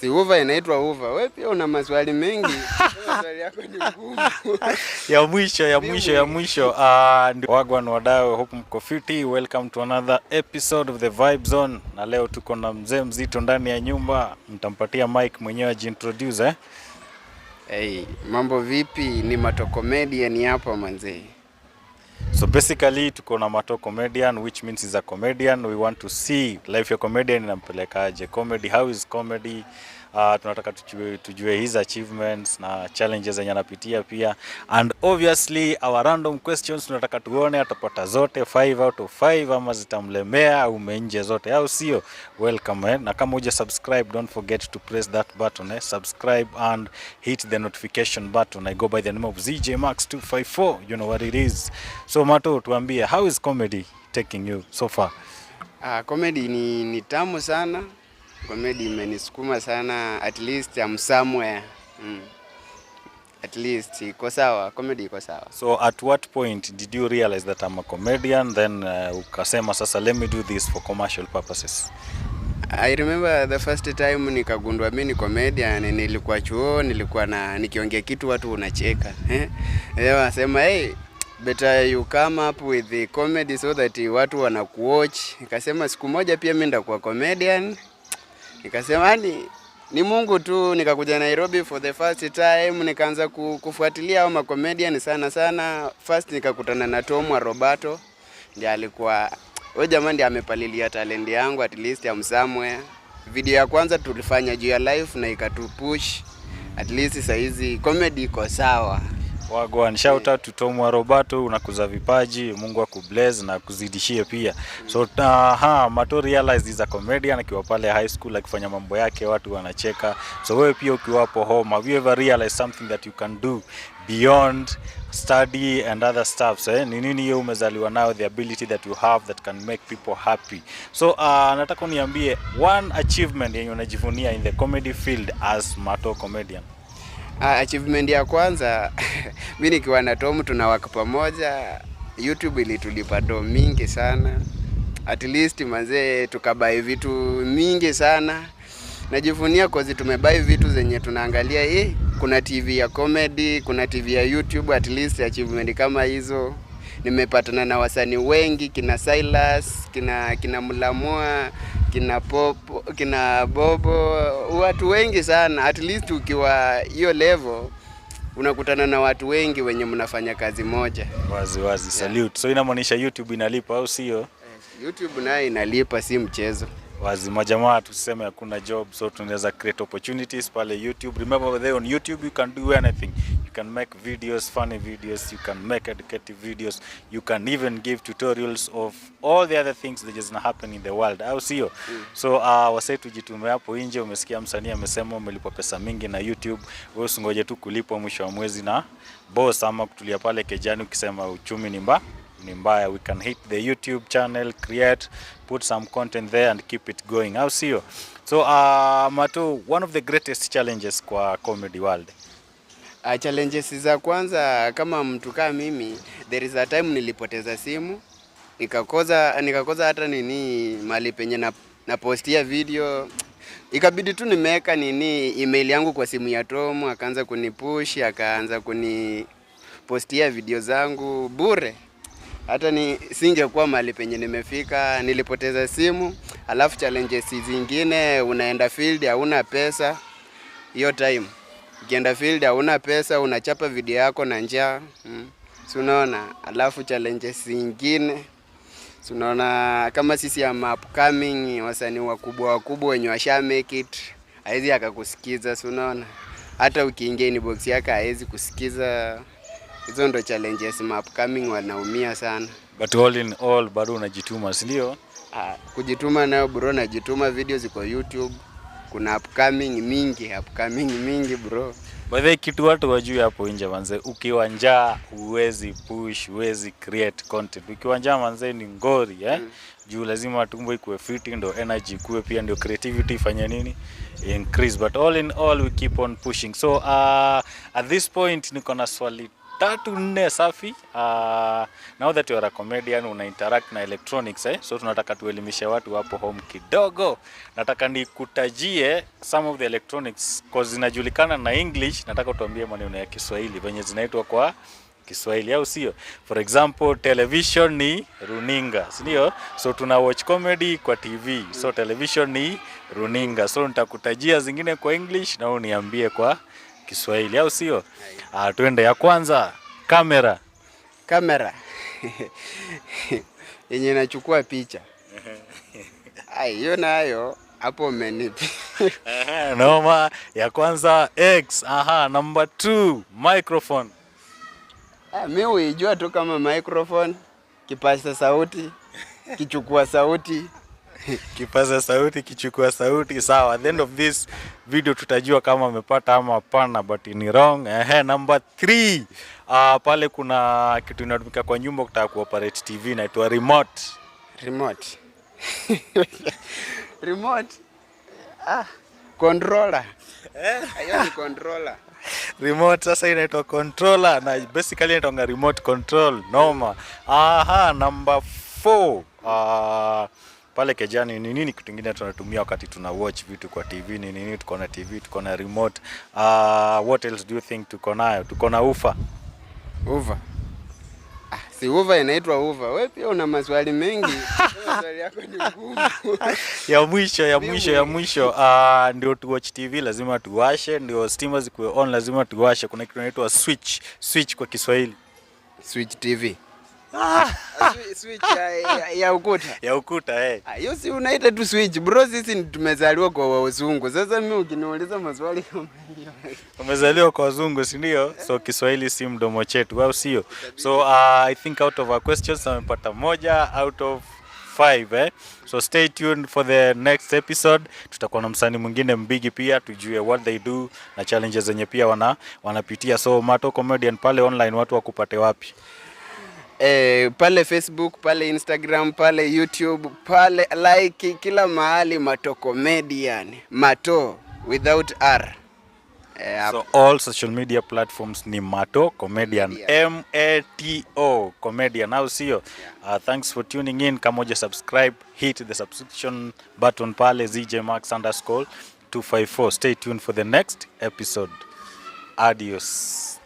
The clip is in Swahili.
Si uva inaitwa uva. Wewe pia una maswali mengi. Maswali yako ni ngumu. ya mwisho. Wagwan wadau, hope mko fiti. Welcome to another episode of the Vibe Zone. Na leo tuko na mzee mzito ndani ya nyumba. Mtampatia mic mwenyewe ajiintroduce Hey, mambo vipi? Ni Mato Comedian hapa manze. So basically tuko na Mato Comedian, which means he's a comedian. We want to see life ya comedian inampeleka aje. Comedy, how is comedy? Tunataka tujue his achievements na challenges zenye anapitia pia, and obviously our random questions tunataka tuone atapata zote 5 out of 5 ama zitamlemea au menje zote, au sio? Welcome na kama huja subscribe, don't forget to press that button subscribe and hit the notification button. I go by the name of ZJ Max 254, you know what it is. So Mato, tuambie, how is comedy taking you so far? Comedy ni tamu sana. Comedy imenisukuma sana, at least I'm somewhere. At least iko sawa, comedy iko sawa. So at what point did you realize that I'm a comedian, then ukasema sasa let me do this for commercial purposes? I remember the first time nikagundua mimi ni comedian, nilikuwa chuo, nikiongea kitu watu unacheka. Leo nasema hey, better you come up with the comedy so that watu wanakuwatch. Nikasema siku moja pia mimi ndakuwa comedian. Nikasema ni Mungu tu. Nikakuja Nairobi for the first time, nikaanza kufuatilia hao comedian sana. First nikakutana na Tom wa Roberto. Ndiye alikuwa huyo jamaa ndiye amepalilia talent yangu, at least I'm somewhere. Video ya kwanza tulifanya juu ya life na ikatupush. At least sasa hizi comedy iko sawa. Wagwan, shout out to Tom wa Roberto, unakuza vipaji, Mungu akubless na kuzidishie pia. So Mato realized he's a comedian akiwa pale high school akifanya mambo yake watu wanacheka. So wewe pia ukiwa hapo home, have you ever realized something that you can do beyond study and other stuff? Ni nini hiyo umezaliwa nao, the ability that you have that can make people happy? So nataka uniambie one achievement yenye unajivunia in the comedy field as Mato comedian. Achievement ya kwanza mimi nikiwa na Tom tunawaka pamoja, YouTube ilitulipa do mingi sana. At least manze tukabai vitu mingi sana. Najivunia cause tumebai vitu zenye tunaangalia kuna TV ya comedy, kuna TV ya YouTube. At least achievement kama hizo. Nimepatana na wasanii wengi, kina Silas, kina Mulamua, kina Popo, kina Bobo, watu wengi sana. At least ukiwa hiyo level unakutana na watu wengi wenye mnafanya kazi moja. Wazi salute. So inamaanisha YouTube inalipa au sio? YouTube nayo inalipa, si mchezo. Wazi majamaa, tuseme hakuna job, so tunaweza create opportunities pale YouTube. Remember there on YouTube you can do anything. You can make videos, funny videos, you can make educative videos, you can even give tutorials of all the other things that just happen in the world. Au sio? So wasee tujitume hapo nje. Umesikia msanii amesema umelipwa pesa mingi na YouTube. Wewe usingoje tu kulipwa mwisho wa mwezi na boss ama kutulia pale kejani ukisema uchumi ni mbaya. We can hit the YouTube channel, create, put some content there and keep it going. How see you? So Mato, one of the greatest challenges kwa comedy world. Challenges za kwanza kama mtu kama mimi, there is a time nilipoteza simu, nikakoza hata mali penye na postia video. Ikabidi tu nimeweka email yangu kwa simu ya Tom, akaanza kunipush, akaanza kunipostia video zangu bure. Hata singekuwa mahali penye nimefika. Nilipoteza simu. Alafu challenges zingine, unaenda field hauna pesa. Hiyo time ukienda field hauna pesa, unachapa video yako na njaa. Si unaona? Alafu challenges zingine, si unaona kama sisi ya upcoming wasanii wakubwa wenye washa make it, haizi akakusikiza. Si unaona? Hata ukiingia inbox yake haizi kusikiza. Hizo ndo challenges upcoming wanaumia sana. But all in all bado unajituma, si ndio? Kujituma nayo bro, najituma, videos ziko YouTube. Kuna upcoming mingi bro. By the way, kitu watu wajue hapo nje manze, ukiwa njaa huwezi push, huwezi create content. Ukiwa njaa manze ni ngori juu lazima tumbo ikuwe fit, ndo energy kuwe pia, ndio creativity ifanye nini increase. But all in all we keep on pushing. So at this point niko na swali 3-4 safi. Now that you are a comedian, una interact na electronics so tunataka tuelimishe watu hapo home kidogo. Nataka nikutajie some of the electronics cause zinajulikana na English, nataka tuambie maneno ya Kiswahili venye zinaitwa kwa Kiswahili au sio? For example, television ni runinga, sindio? So tuna watch comedy kwa TV. So television ni runinga. So nitakutajia zingine kwa English na uniambie kwa Kiswahili au sio? Tuende ya kwanza, kamera. Kamera. Yenye inachukua picha. Hiyo nayo hapo umenipi. Noma, ya kwanza X. Number 2, microphone. Mimi huijua tu kama microphone, kipaza sauti, kichukua sauti. Kipaza sauti, kichukua sauti. Sawa, at the end of this video tutajua kama umepata ama hapana, but ni wrong. Number 3, pale kuna kitu inatumika kwa nyumba kutaka kuoperate TV inaitwa remote. Remote. Remote. Controller. Hiyo ni controller. Remote sasa inaitwa controller na basically inaitwa remote control. Noma. Number 4. Pale kejani ni nini kitu kingine tunatumia wakati tuna watch vitu kwa TV? Ni nini? Tuko na TV, tuko na remote. What else do you think tuko nayo? Tuko na ufa. Ufa. Si ufa inaitwa ufa. Wewe pia una maswali mengi. Maswali yako ni ngumu. ya mwisho. Ndio tu watch TV lazima tuwashe, ndio stima zikuwe on lazima tuwashe. Kuna kitu inaitwa switch kwa Kiswahili. Switch TV. Switch ya ukuta. Ya ukuta Hiyo si unaita tu switch. Bro, sisi tumezaliwa kwa wazungu. Sasa mimi ukiniuliza maswali kama hiyo. Umezaliwa kwa wazungu, si ndio? So Kiswahili si mdomo chetu, au sio? So I think out of our questions tumepata 1 out of 5 So stay tuned for the next episode. Tutakuwa na msanii mwingine mbigi pia, tujue what they do na challenges zenye pia wanapitia. So Mato Comedian pale online watu wakupate wapi? Pale Facebook, pale Instagram, pale YouTube, pale like kila mahali Mato Comedian. Mato without R. So all social media platforms ni Mato Comedian. M-A-T-O Comedian. Now see you. Thanks for tuning in. Kama uja subscribe, hit the subscription button pale ZJ Max _ 254. Stay tuned for the next episode. Adios.